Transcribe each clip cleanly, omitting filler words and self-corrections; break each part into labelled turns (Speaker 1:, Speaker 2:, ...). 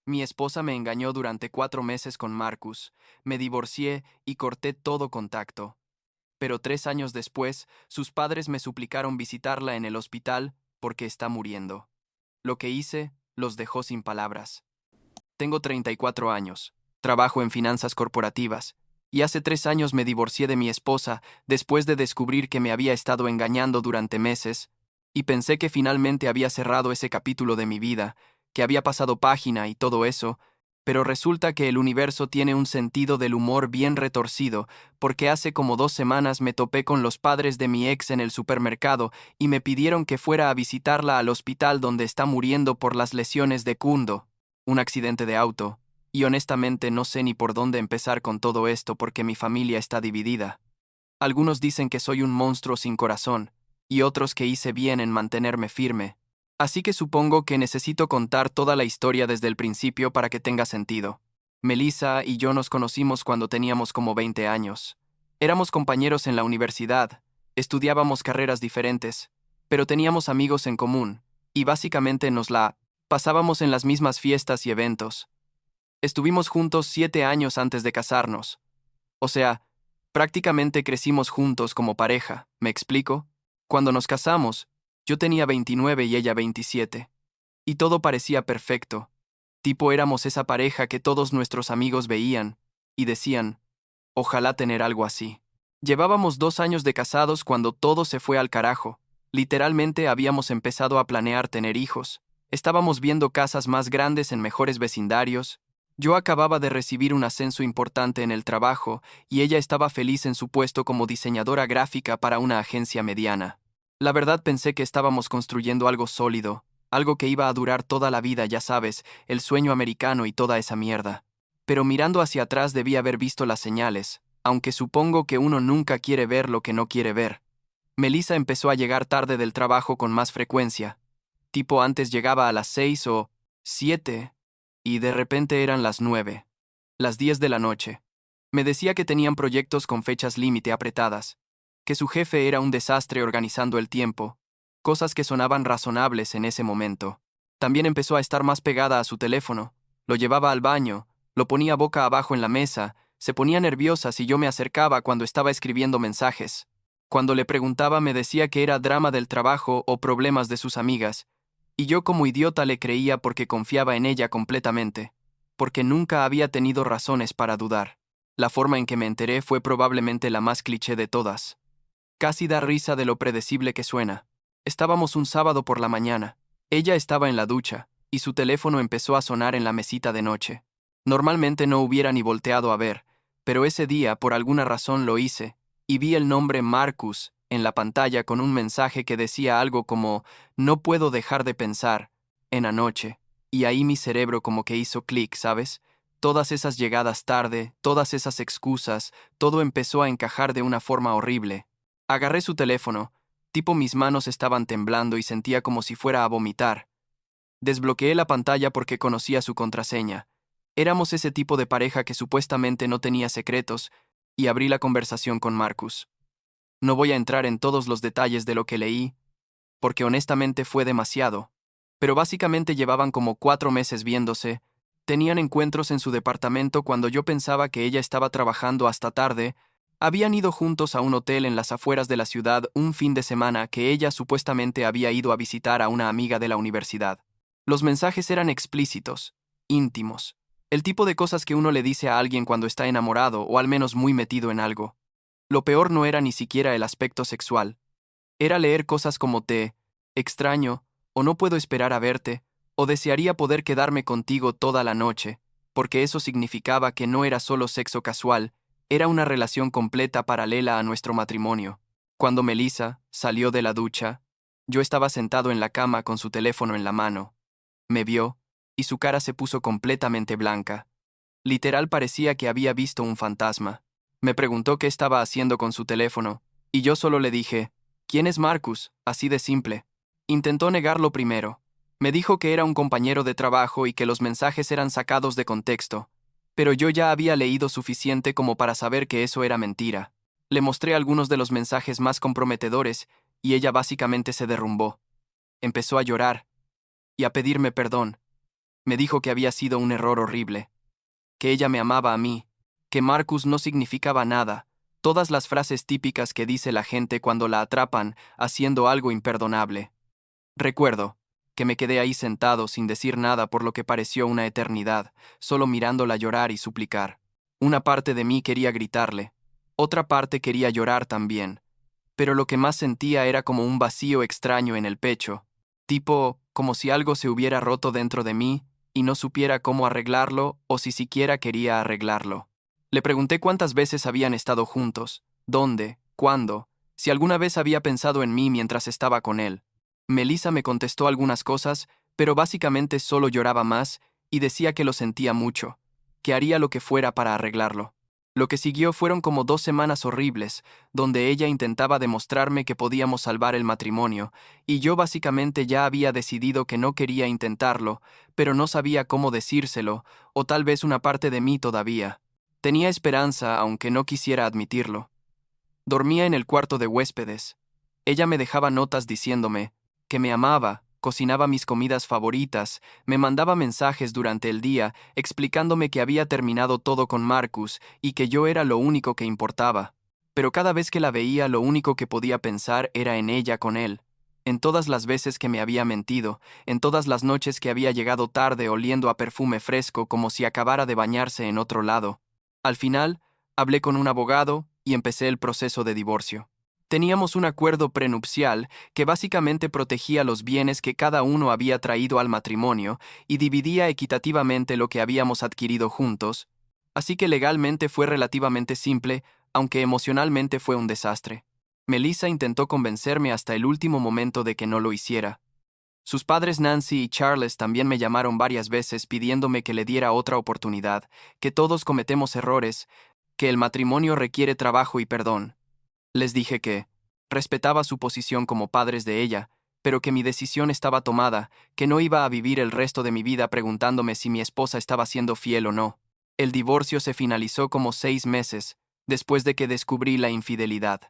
Speaker 1: Mi esposa me engañó durante 4 meses con Marcus, me divorcié y corté todo contacto. Pero 3 años después, sus padres me suplicaron visitarla en el hospital porque está muriendo. Lo que hice los dejó sin palabras. Tengo 34 años, trabajo en finanzas corporativas, y hace 3 años me divorcié de mi esposa después de descubrir que me había estado engañando durante meses, y pensé que finalmente había cerrado ese capítulo de mi vida, que había pasado página y todo eso, pero resulta que el universo tiene un sentido del humor bien retorcido, porque hace como 2 semanas me topé con los padres de mi ex en el supermercado y me pidieron que fuera a visitarla al hospital donde está muriendo por las lesiones de Kundo, un accidente de auto, y honestamente no sé ni por dónde empezar con todo esto porque mi familia está dividida. Algunos dicen que soy un monstruo sin corazón, y otros que hice bien en mantenerme firme. Así que supongo que necesito contar toda la historia desde el principio para que tenga sentido. Melissa y yo nos conocimos cuando teníamos como 20 años. Éramos compañeros en la universidad, estudiábamos carreras diferentes, pero teníamos amigos en común, y básicamente nos la pasábamos en las mismas fiestas y eventos. Estuvimos juntos 7 años antes de casarnos. O sea, prácticamente crecimos juntos como pareja, ¿me explico? Cuando nos casamos, yo tenía 29 y ella 27. Y todo parecía perfecto. Tipo éramos esa pareja que todos nuestros amigos veían y decían, ojalá tener algo así. Llevábamos 2 años de casados cuando todo se fue al carajo. Literalmente habíamos empezado a planear tener hijos. Estábamos viendo casas más grandes en mejores vecindarios. Yo acababa de recibir un ascenso importante en el trabajo y ella estaba feliz en su puesto como diseñadora gráfica para una agencia mediana. La verdad pensé que estábamos construyendo algo sólido, algo que iba a durar toda la vida, ya sabes, el sueño americano y toda esa mierda. Pero mirando hacia atrás debí haber visto las señales, aunque supongo que uno nunca quiere ver lo que no quiere ver. Melissa empezó a llegar tarde del trabajo con más frecuencia. Tipo antes llegaba a las 6 o 7, y de repente eran las 9, las 10 de la noche. Me decía que tenían proyectos con fechas límite apretadas, que su jefe era un desastre organizando el tiempo, cosas que sonaban razonables en ese momento. También empezó a estar más pegada a su teléfono, lo llevaba al baño, lo ponía boca abajo en la mesa, se ponía nerviosa si yo me acercaba cuando estaba escribiendo mensajes. Cuando le preguntaba me decía que era drama del trabajo o problemas de sus amigas, y yo como idiota le creía porque confiaba en ella completamente, porque nunca había tenido razones para dudar. La forma en que me enteré fue probablemente la más cliché de todas. Casi da risa de lo predecible que suena. Estábamos un sábado por la mañana. Ella estaba en la ducha, y su teléfono empezó a sonar en la mesita de noche. Normalmente no hubiera ni volteado a ver, pero ese día por alguna razón lo hice, y vi el nombre Marcus en la pantalla con un mensaje que decía algo como no puedo dejar de pensar en anoche, y ahí mi cerebro como que hizo clic, ¿sabes? Todas esas llegadas tarde, todas esas excusas, todo empezó a encajar de una forma horrible. Agarré su teléfono, tipo mis manos estaban temblando y sentía como si fuera a vomitar. Desbloqueé la pantalla porque conocía su contraseña. Éramos ese tipo de pareja que supuestamente no tenía secretos, y abrí la conversación con Marcus. No voy a entrar en todos los detalles de lo que leí, porque honestamente fue demasiado, pero básicamente llevaban como 4 meses viéndose, tenían encuentros en su departamento cuando yo pensaba que ella estaba trabajando hasta tarde, habían ido juntos a un hotel en las afueras de la ciudad un fin de semana que ella supuestamente había ido a visitar a una amiga de la universidad. Los mensajes eran explícitos, íntimos, el tipo de cosas que uno le dice a alguien cuando está enamorado o al menos muy metido en algo. Lo peor no era ni siquiera el aspecto sexual. Era leer cosas como te extraño, o no puedo esperar a verte, o desearía poder quedarme contigo toda la noche, porque eso significaba que no era solo sexo casual, era una relación completa paralela a nuestro matrimonio. Cuando Melissa salió de la ducha, yo estaba sentado en la cama con su teléfono en la mano. Me vio, y su cara se puso completamente blanca. Literal parecía que había visto un fantasma. Me preguntó qué estaba haciendo con su teléfono, y yo solo le dije, ¿quién es Marcus? Así de simple. Intentó negarlo primero. Me dijo que era un compañero de trabajo y que los mensajes eran sacados de contexto, pero yo ya había leído suficiente como para saber que eso era mentira. Le mostré algunos de los mensajes más comprometedores, y ella básicamente se derrumbó. Empezó a llorar y a pedirme perdón. Me dijo que había sido un error horrible, que ella me amaba a mí, que Marcus no significaba nada, todas las frases típicas que dice la gente cuando la atrapan haciendo algo imperdonable. Recuerdo que me quedé ahí sentado sin decir nada por lo que pareció una eternidad, solo mirándola llorar y suplicar. Una parte de mí quería gritarle, otra parte quería llorar también, pero lo que más sentía era como un vacío extraño en el pecho, tipo como si algo se hubiera roto dentro de mí y no supiera cómo arreglarlo o si siquiera quería arreglarlo. Le pregunté cuántas veces habían estado juntos, dónde, cuándo, si alguna vez había pensado en mí mientras estaba con él. Melissa me contestó algunas cosas, pero básicamente solo lloraba más y decía que lo sentía mucho, que haría lo que fuera para arreglarlo. Lo que siguió fueron como 2 semanas horribles, donde ella intentaba demostrarme que podíamos salvar el matrimonio, y yo básicamente ya había decidido que no quería intentarlo, pero no sabía cómo decírselo, o tal vez una parte de mí todavía. Tenía esperanza, aunque no quisiera admitirlo. Dormía en el cuarto de huéspedes. Ella me dejaba notas diciéndome que me amaba, cocinaba mis comidas favoritas, me mandaba mensajes durante el día explicándome que había terminado todo con Marcus y que yo era lo único que importaba. Pero cada vez que la veía, lo único que podía pensar era en ella con él. En todas las veces que me había mentido, en todas las noches que había llegado tarde oliendo a perfume fresco como si acabara de bañarse en otro lado. Al final, hablé con un abogado y empecé el proceso de divorcio. Teníamos un acuerdo prenupcial que básicamente protegía los bienes que cada uno había traído al matrimonio y dividía equitativamente lo que habíamos adquirido juntos, así que legalmente fue relativamente simple, aunque emocionalmente fue un desastre. Melissa intentó convencerme hasta el último momento de que no lo hiciera. Sus padres Nancy y Charles también me llamaron varias veces pidiéndome que le diera otra oportunidad, que todos cometemos errores, que el matrimonio requiere trabajo y perdón. Les dije que respetaba su posición como padres de ella, pero que mi decisión estaba tomada, que no iba a vivir el resto de mi vida preguntándome si mi esposa estaba siendo fiel o no. El divorcio se finalizó como 6 meses, después de que descubrí la infidelidad.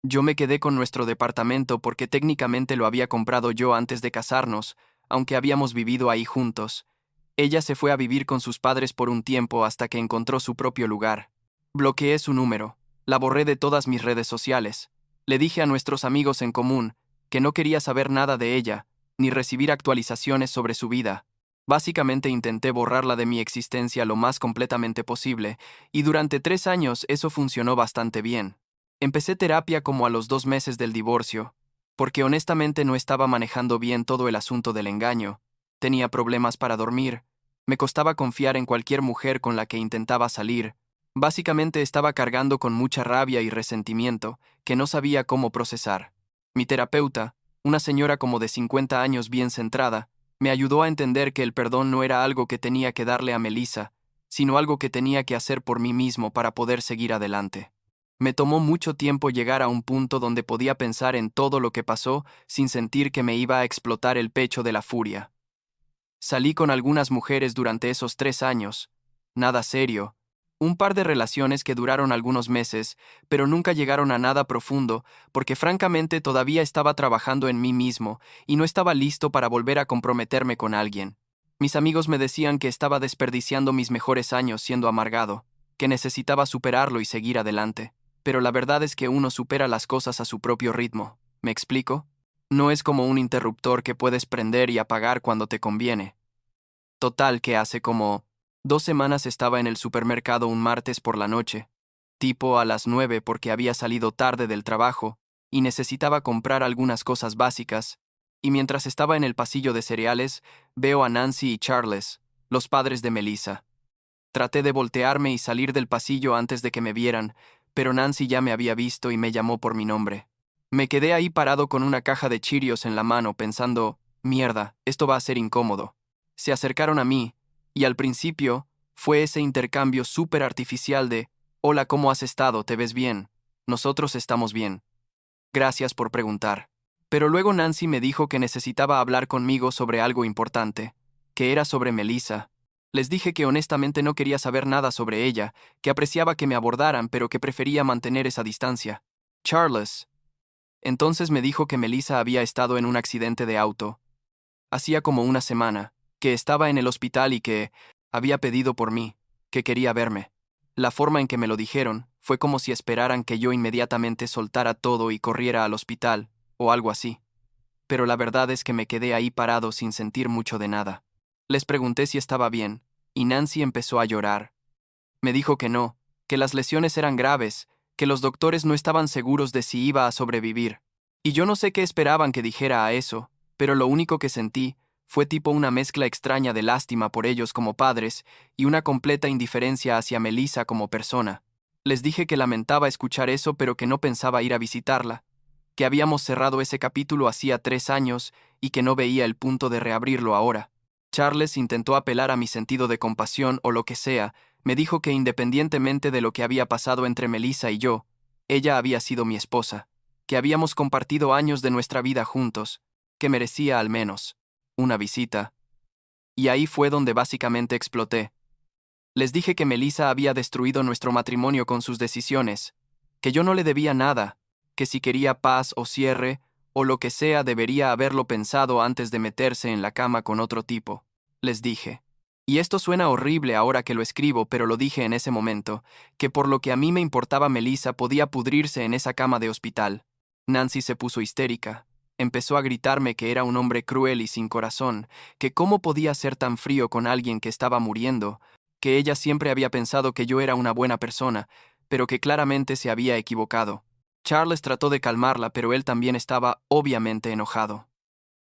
Speaker 1: Yo me quedé con nuestro departamento porque técnicamente lo había comprado yo antes de casarnos, aunque habíamos vivido ahí juntos. Ella se fue a vivir con sus padres por un tiempo hasta que encontró su propio lugar. Bloqueé su número. La borré de todas mis redes sociales. Le dije a nuestros amigos en común que no quería saber nada de ella, ni recibir actualizaciones sobre su vida. Básicamente intenté borrarla de mi existencia lo más completamente posible, y durante 3 años eso funcionó bastante bien. Empecé terapia como a los 2 meses del divorcio, porque honestamente no estaba manejando bien todo el asunto del engaño. Tenía problemas para dormir, me costaba confiar en cualquier mujer con la que intentaba salir. Básicamente estaba cargando con mucha rabia y resentimiento que no sabía cómo procesar. Mi terapeuta, una señora como de 50 años bien centrada, me ayudó a entender que el perdón no era algo que tenía que darle a Melissa, sino algo que tenía que hacer por mí mismo para poder seguir adelante. Me tomó mucho tiempo llegar a un punto donde podía pensar en todo lo que pasó sin sentir que me iba a explotar el pecho de la furia. Salí con algunas mujeres durante esos 3 años. Nada serio. Un par de relaciones que duraron algunos meses, pero nunca llegaron a nada profundo, porque francamente todavía estaba trabajando en mí mismo y no estaba listo para volver a comprometerme con alguien. Mis amigos me decían que estaba desperdiciando mis mejores años siendo amargado, que necesitaba superarlo y seguir adelante. Pero la verdad es que uno supera las cosas a su propio ritmo. ¿Me explico? No es como un interruptor que puedes prender y apagar cuando te conviene. Total que hace como 2 semanas estaba en el supermercado un martes por la noche, tipo a las 9 porque había salido tarde del trabajo y necesitaba comprar algunas cosas básicas, y mientras estaba en el pasillo de cereales, veo a Nancy y Charles, los padres de Melissa. Traté de voltearme y salir del pasillo antes de que me vieran, pero Nancy ya me había visto y me llamó por mi nombre. Me quedé ahí parado con una caja de Cheerios en la mano pensando, mierda, esto va a ser incómodo. Se acercaron a mí, y al principio fue ese intercambio súper artificial de, hola, ¿cómo has estado? ¿Te ves bien? Nosotros estamos bien. Gracias por preguntar. Pero luego Nancy me dijo que necesitaba hablar conmigo sobre algo importante, que era sobre Melissa. Les dije que honestamente no quería saber nada sobre ella, que apreciaba que me abordaran, pero que prefería mantener esa distancia. Charles. Entonces me dijo que Melissa había estado en un accidente de auto. Hacía como una semana, que estaba en el hospital y que había pedido por mí, que quería verme. La forma en que me lo dijeron fue como si esperaran que yo inmediatamente soltara todo y corriera al hospital, o algo así. Pero la verdad es que me quedé ahí parado sin sentir mucho de nada. Les pregunté si estaba bien, y Nancy empezó a llorar. Me dijo que no, que las lesiones eran graves, que los doctores no estaban seguros de si iba a sobrevivir. Y yo no sé qué esperaban que dijera a eso, pero lo único que sentí fue tipo una mezcla extraña de lástima por ellos como padres y una completa indiferencia hacia Melissa como persona. Les dije que lamentaba escuchar eso, pero que no pensaba ir a visitarla, que habíamos cerrado ese capítulo hacía 3 años y que no veía el punto de reabrirlo ahora. Charles intentó apelar a mi sentido de compasión o lo que sea. Me dijo que independientemente de lo que había pasado entre Melissa y yo, ella había sido mi esposa, que habíamos compartido años de nuestra vida juntos, que merecía al menos una visita. Y ahí fue donde básicamente exploté. Les dije que Melissa había destruido nuestro matrimonio con sus decisiones, que yo no le debía nada, que si quería paz o cierre, o lo que sea debería haberlo pensado antes de meterse en la cama con otro tipo. Les dije. Y esto suena horrible ahora que lo escribo, pero lo dije en ese momento, que por lo que a mí me importaba Melissa podía pudrirse en esa cama de hospital. Nancy se puso histérica. Empezó a gritarme que era un hombre cruel y sin corazón, que cómo podía ser tan frío con alguien que estaba muriendo, que ella siempre había pensado que yo era una buena persona, pero que claramente se había equivocado. Charles trató de calmarla, pero él también estaba obviamente enojado.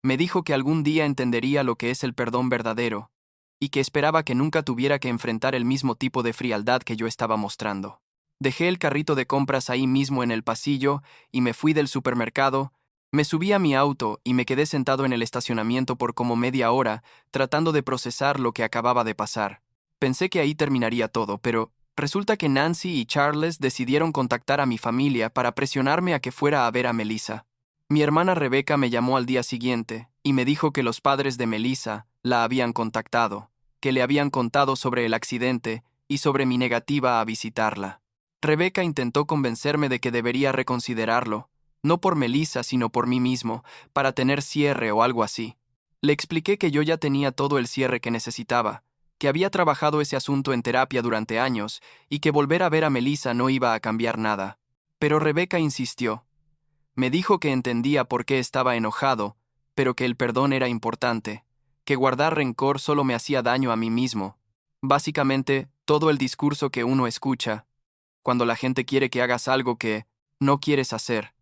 Speaker 1: Me dijo que algún día entendería lo que es el perdón verdadero, y que esperaba que nunca tuviera que enfrentar el mismo tipo de frialdad que yo estaba mostrando. Dejé el carrito de compras ahí mismo en el pasillo y me fui del supermercado. Me subí a mi auto y me quedé sentado en el estacionamiento por como media hora, tratando de procesar lo que acababa de pasar. Pensé que ahí terminaría todo, pero resulta que Nancy y Charles decidieron contactar a mi familia para presionarme a que fuera a ver a Melissa. Mi hermana Rebecca me llamó al día siguiente y me dijo que los padres de Melissa la habían contactado, que le habían contado sobre el accidente y sobre mi negativa a visitarla. Rebecca intentó convencerme de que debería reconsiderarlo, no por Melissa sino por mí mismo, para tener cierre o algo así. Le expliqué que yo ya tenía todo el cierre que necesitaba, que había trabajado ese asunto en terapia durante años y que volver a ver a Melissa no iba a cambiar nada. Pero Rebecca insistió. Me dijo que entendía por qué estaba enojado, pero que el perdón era importante, que guardar rencor solo me hacía daño a mí mismo. Básicamente, todo el discurso que uno escucha, cuando la gente quiere que hagas algo que no quieres hacer.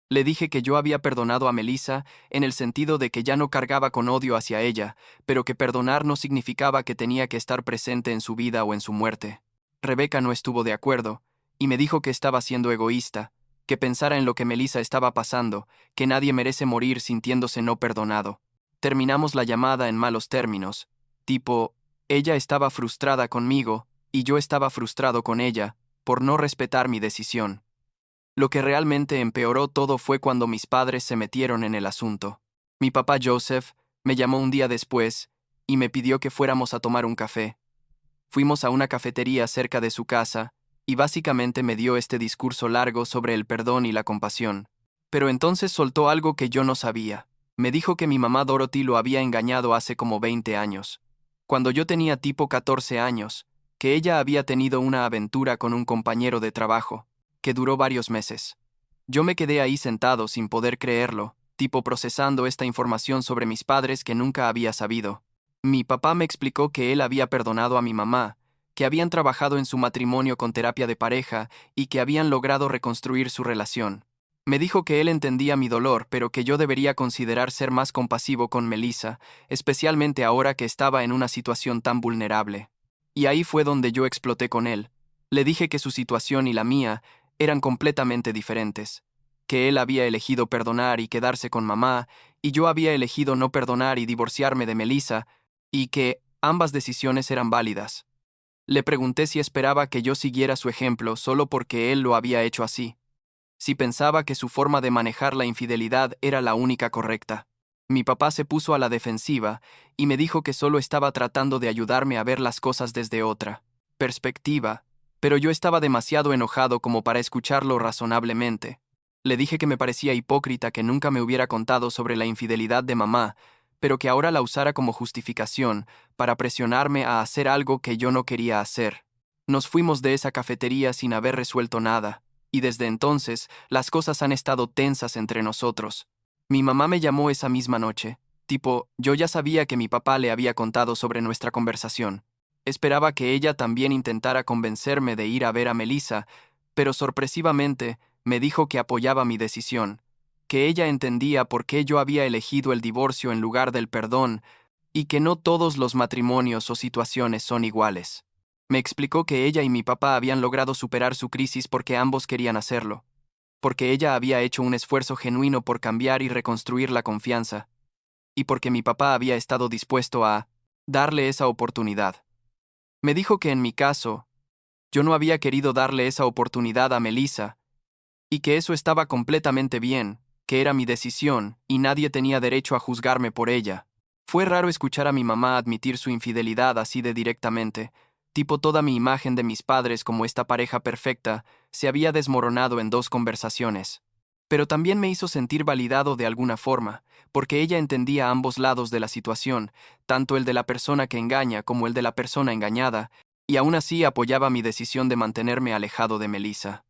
Speaker 1: Le dije que yo había perdonado a Melissa en el sentido de que ya no cargaba con odio hacia ella, pero que perdonar no significaba que tenía que estar presente en su vida o en su muerte. Rebecca no estuvo de acuerdo, y me dijo que estaba siendo egoísta, que pensara en lo que Melissa estaba pasando, que nadie merece morir sintiéndose no perdonado. Terminamos la llamada en malos términos, tipo, ella estaba frustrada conmigo, y yo estaba frustrado con ella, por no respetar mi decisión. Lo que realmente empeoró todo fue cuando mis padres se metieron en el asunto. Mi papá Joseph me llamó un día después y me pidió que fuéramos a tomar un café. Fuimos a una cafetería cerca de su casa y básicamente me dio este discurso largo sobre el perdón y la compasión. Pero entonces soltó algo que yo no sabía. Me dijo que mi mamá Dorothy lo había engañado hace como 20 años. Cuando yo tenía tipo 14 años, que ella había tenido una aventura con un compañero de trabajo que duró varios meses. Yo me quedé ahí sentado sin poder creerlo, tipo procesando esta información sobre mis padres que nunca había sabido. Mi papá me explicó que él había perdonado a mi mamá, que habían trabajado en su matrimonio con terapia de pareja y que habían logrado reconstruir su relación. Me dijo que él entendía mi dolor, pero que yo debería considerar ser más compasivo con Melissa, especialmente ahora que estaba en una situación tan vulnerable. Y ahí fue donde yo exploté con él. Le dije que su situación y la mía eran completamente diferentes, que él había elegido perdonar y quedarse con mamá, y yo había elegido no perdonar y divorciarme de Melissa, y que ambas decisiones eran válidas. Le pregunté si esperaba que yo siguiera su ejemplo solo porque él lo había hecho así, si pensaba que su forma de manejar la infidelidad era la única correcta. Mi papá se puso a la defensiva y me dijo que solo estaba tratando de ayudarme a ver las cosas desde otra perspectiva, pero yo estaba demasiado enojado como para escucharlo razonablemente. Le dije que me parecía hipócrita que nunca me hubiera contado sobre la infidelidad de mamá, pero que ahora la usara como justificación para presionarme a hacer algo que yo no quería hacer. Nos fuimos de esa cafetería sin haber resuelto nada, y desde entonces las cosas han estado tensas entre nosotros. Mi mamá me llamó esa misma noche. Tipo, yo ya sabía que mi papá le había contado sobre nuestra conversación. Esperaba que ella también intentara convencerme de ir a ver a Melissa, pero sorpresivamente me dijo que apoyaba mi decisión, que ella entendía por qué yo había elegido el divorcio en lugar del perdón y que no todos los matrimonios o situaciones son iguales. Me explicó que ella y mi papá habían logrado superar su crisis porque ambos querían hacerlo, porque ella había hecho un esfuerzo genuino por cambiar y reconstruir la confianza, y porque mi papá había estado dispuesto a darle esa oportunidad. Me dijo que en mi caso, yo no había querido darle esa oportunidad a Melissa, y que eso estaba completamente bien, que era mi decisión, y nadie tenía derecho a juzgarme por ella. Fue raro escuchar a mi mamá admitir su infidelidad así de directamente, tipo toda mi imagen de mis padres como esta pareja perfecta se había desmoronado en 2 conversaciones. Pero también me hizo sentir validado de alguna forma, porque ella entendía ambos lados de la situación, tanto el de la persona que engaña como el de la persona engañada, y aún así apoyaba mi decisión de mantenerme alejado de Melissa.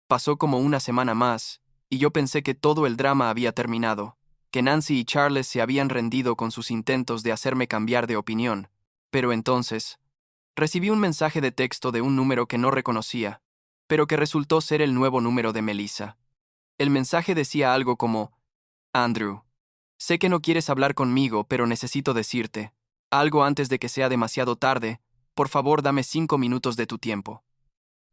Speaker 1: Pasó como una semana más, y yo pensé que todo el drama había terminado, que Nancy y Charles se habían rendido con sus intentos de hacerme cambiar de opinión. Pero entonces, recibí un mensaje de texto de un número que no reconocía, pero que resultó ser el nuevo número de Melissa. El mensaje decía algo como: Andrew, sé que no quieres hablar conmigo, pero necesito decirte algo antes de que sea demasiado tarde. Por favor, dame 5 minutos de tu tiempo.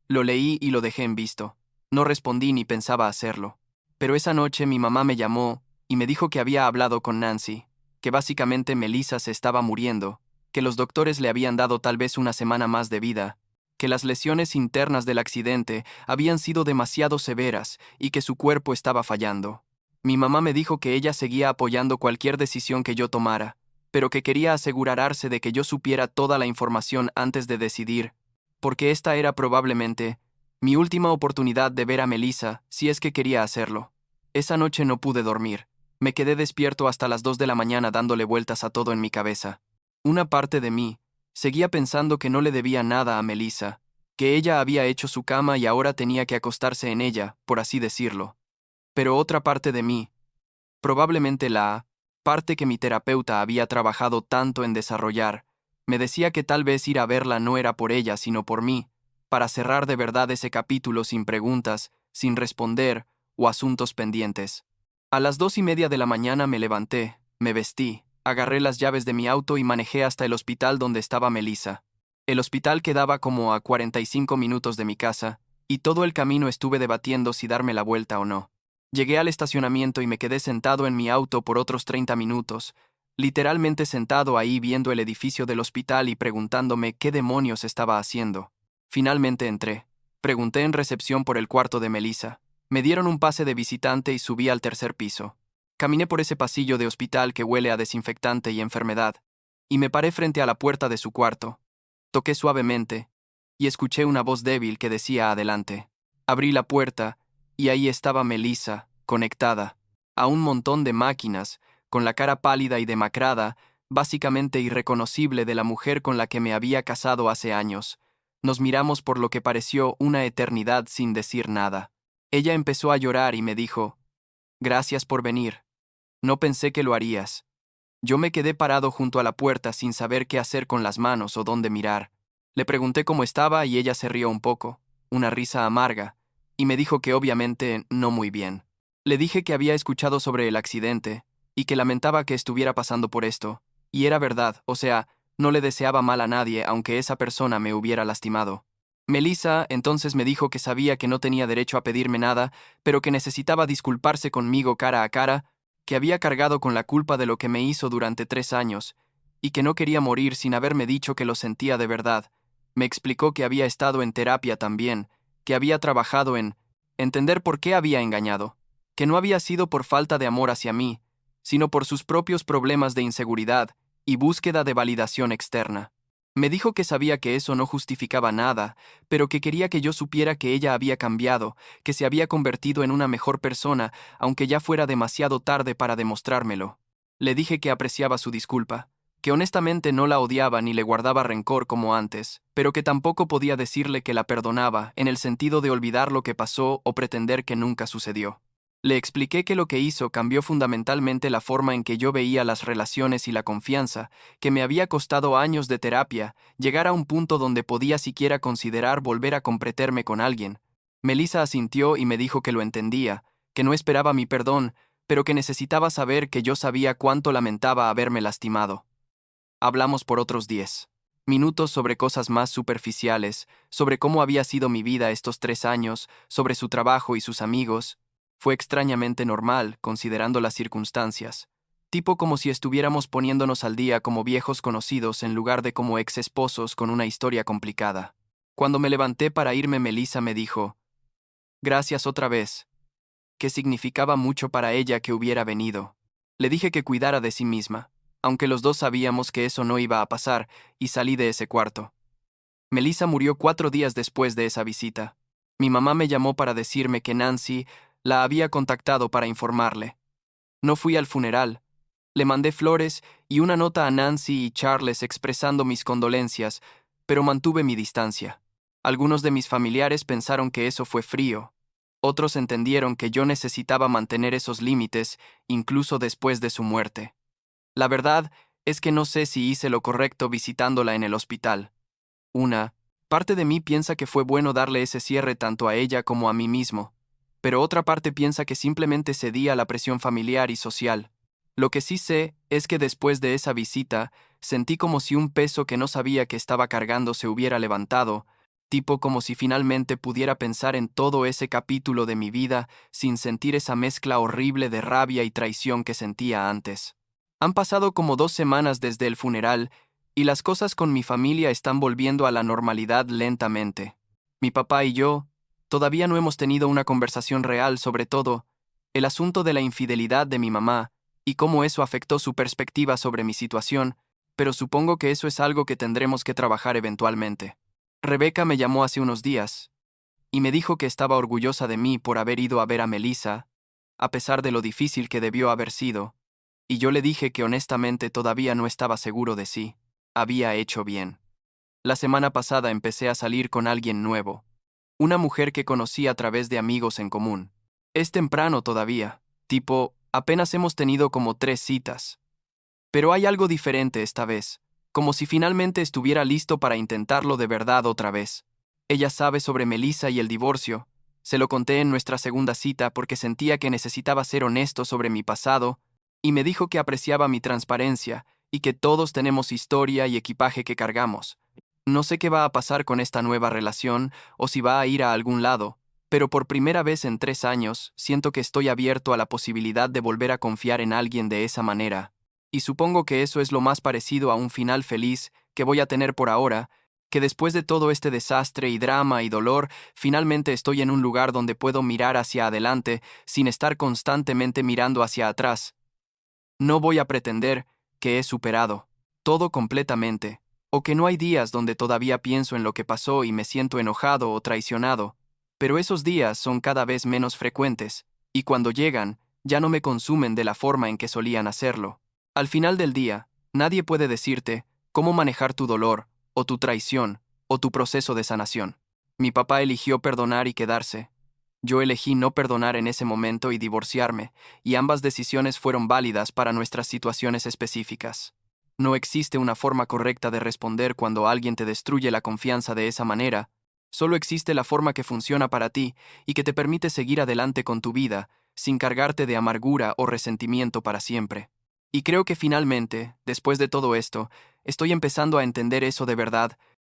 Speaker 1: Lo leí y lo dejé en visto. No respondí ni pensaba hacerlo. Pero esa noche mi mamá me llamó y me dijo que había hablado con Nancy, que básicamente Melissa se estaba muriendo, que los doctores le habían dado tal vez una semana más de vida, que las lesiones internas del accidente habían sido demasiado severas y que su cuerpo estaba fallando. Mi mamá me dijo que ella seguía apoyando cualquier decisión que yo tomara, pero que quería asegurarse de que yo supiera toda la información antes de decidir, porque esta era probablemente mi última oportunidad de ver a Melissa si es que quería hacerlo. Esa noche no pude dormir. Me quedé despierto hasta las 2 de la mañana dándole vueltas a todo en mi cabeza. Una parte de mí seguía pensando que no le debía nada a Melissa, que ella había hecho su cama y ahora tenía que acostarse en ella, por así decirlo. Pero otra parte de mí, probablemente la parte que mi terapeuta había trabajado tanto en desarrollar, me decía que tal vez ir a verla no era por ella, sino por mí, para cerrar de verdad ese capítulo sin preguntas, sin responder o asuntos pendientes. A las 2:30 de la mañana me levanté, me vestí, agarré las llaves de mi auto y manejé hasta el hospital donde estaba Melissa. El hospital quedaba como a 45 minutos de mi casa, y todo el camino estuve debatiendo si darme la vuelta o no. Llegué al estacionamiento y me quedé sentado en mi auto por otros 30 minutos, literalmente sentado ahí viendo el edificio del hospital y preguntándome qué demonios estaba haciendo. Finalmente entré. Pregunté en recepción por el cuarto de Melissa. Me dieron un pase de visitante y subí al 3er piso. Caminé por ese pasillo de hospital que huele a desinfectante y enfermedad, y me paré frente a la puerta de su cuarto. Toqué suavemente, y escuché una voz débil que decía adelante. Abrí la puerta, y ahí estaba Melissa, conectada a un montón de máquinas, con la cara pálida y demacrada, básicamente irreconocible de la mujer con la que me había casado hace años. Nos miramos por lo que pareció una eternidad sin decir nada. Ella empezó a llorar y me dijo: Gracias por venir. No pensé que lo harías. Yo me quedé parado junto a la puerta sin saber qué hacer con las manos o dónde mirar. Le pregunté cómo estaba y ella se rió un poco, una risa amarga, y me dijo que obviamente no muy bien. Le dije que había escuchado sobre el accidente y que lamentaba que estuviera pasando por esto, y era verdad, o sea, no le deseaba mal a nadie aunque esa persona me hubiera lastimado. Melissa entonces me dijo que sabía que no tenía derecho a pedirme nada, pero que necesitaba disculparse conmigo cara a cara, que había cargado con la culpa de lo que me hizo durante 3 años, y que no quería morir sin haberme dicho que lo sentía de verdad. Me explicó que había estado en terapia también, que había trabajado en entender por qué había engañado, que no había sido por falta de amor hacia mí, sino por sus propios problemas de inseguridad y búsqueda de validación externa. Me dijo que sabía que eso no justificaba nada, pero que quería que yo supiera que ella había cambiado, que se había convertido en una mejor persona, aunque ya fuera demasiado tarde para demostrármelo. Le dije que apreciaba su disculpa, que honestamente no la odiaba ni le guardaba rencor como antes, pero que tampoco podía decirle que la perdonaba en el sentido de olvidar lo que pasó o pretender que nunca sucedió. Le expliqué que lo que hizo cambió fundamentalmente la forma en que yo veía las relaciones y la confianza, que me había costado años de terapia llegar a un punto donde podía siquiera considerar volver a comprometerme con alguien. Melissa asintió y me dijo que lo entendía, que no esperaba mi perdón, pero que necesitaba saber que yo sabía cuánto lamentaba haberme lastimado. Hablamos por otros 10 minutos sobre cosas más superficiales, sobre cómo había sido mi vida estos 3 años, sobre su trabajo y sus amigos. Fue extrañamente normal, considerando las circunstancias. Tipo como si estuviéramos poniéndonos al día como viejos conocidos en lugar de como ex esposos con una historia complicada. Cuando me levanté para irme, Melissa me dijo, «Gracias otra vez», que significaba mucho para ella que hubiera venido. Le dije que cuidara de sí misma, aunque los dos sabíamos que eso no iba a pasar, y salí de ese cuarto. Melissa murió 4 días después de esa visita. Mi mamá me llamó para decirme que Nancy la había contactado para informarle. No fui al funeral. Le mandé flores y una nota a Nancy y Charles expresando mis condolencias, pero mantuve mi distancia. Algunos de mis familiares pensaron que eso fue frío. Otros entendieron que yo necesitaba mantener esos límites, incluso después de su muerte. La verdad es que no sé si hice lo correcto visitándola en el hospital. Una parte de mí piensa que fue bueno darle ese cierre tanto a ella como a mí mismo, pero otra parte piensa que simplemente cedí a la presión familiar y social. Lo que sí sé es que después de esa visita, sentí como si un peso que no sabía que estaba cargando se hubiera levantado, tipo como si finalmente pudiera pensar en todo ese capítulo de mi vida sin sentir esa mezcla horrible de rabia y traición que sentía antes. Han pasado como 2 semanas desde el funeral y las cosas con mi familia están volviendo a la normalidad lentamente. Mi papá y yo todavía no hemos tenido una conversación real sobre todo el asunto de la infidelidad de mi mamá y cómo eso afectó su perspectiva sobre mi situación, pero supongo que eso es algo que tendremos que trabajar eventualmente. Rebeca me llamó hace unos días y me dijo que estaba orgullosa de mí por haber ido a ver a Melissa, a pesar de lo difícil que debió haber sido, y yo le dije que honestamente todavía no estaba seguro de si había hecho bien. La semana pasada empecé a salir con alguien nuevo, una mujer que conocí a través de amigos en común. Es temprano todavía, tipo, apenas hemos tenido como 3 citas. Pero hay algo diferente esta vez, como si finalmente estuviera listo para intentarlo de verdad otra vez. Ella sabe sobre Melissa y el divorcio. Se lo conté en nuestra segunda cita porque sentía que necesitaba ser honesto sobre mi pasado, y me dijo que apreciaba mi transparencia y que todos tenemos historia y equipaje que cargamos. No sé qué va a pasar con esta nueva relación o si va a ir a algún lado, pero por primera vez en 3 años siento que estoy abierto a la posibilidad de volver a confiar en alguien de esa manera. Y supongo que eso es lo más parecido a un final feliz que voy a tener por ahora, que después de todo este desastre y drama y dolor, finalmente estoy en un lugar donde puedo mirar hacia adelante sin estar constantemente mirando hacia atrás. No voy a pretender que he superado todo completamente, o que no hay días donde todavía pienso en lo que pasó y me siento enojado o traicionado, pero esos días son cada vez menos frecuentes, y cuando llegan, ya no me consumen de la forma en que solían hacerlo. Al final del día, nadie puede decirte cómo manejar tu dolor, o tu traición, o tu proceso de sanación. Mi papá eligió perdonar y quedarse. Yo elegí no perdonar en ese momento y divorciarme, y ambas decisiones fueron válidas para nuestras situaciones específicas. No existe una forma correcta de responder cuando alguien te destruye la confianza de esa manera. Solo existe la forma que funciona para ti y que te permite seguir adelante con tu vida, sin cargarte de amargura o resentimiento para siempre. Y creo que finalmente, después de todo esto, estoy empezando a entender eso de verdad,